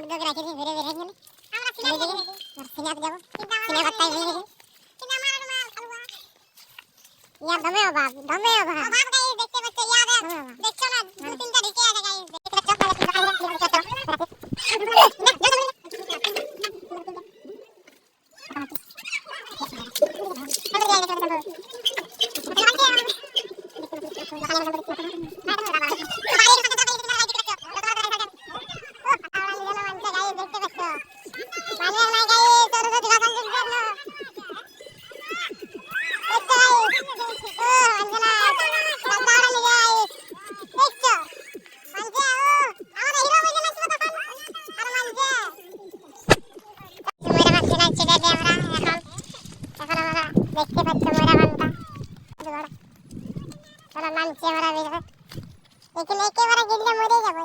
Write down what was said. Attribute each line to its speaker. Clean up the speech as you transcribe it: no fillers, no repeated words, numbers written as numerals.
Speaker 1: Blog dog রাখি ঘুরে বের হয়ে আমরা সিনেমা যাব সিনেমা তাই হয়ে গেছে কিন্তু আমার ইয়ার দমে অভাব অভাব গাইস দেখতে পাচ্ছ ইয়ার দেখছো না দু তিনটা ঢেকে আছে গাইস দেখতে পাচ্ছ দেখতে পাচ্ছ ময়রাবানটা চলো নামছি আমরা এখানে একেবারে গেলে মরে যাবো।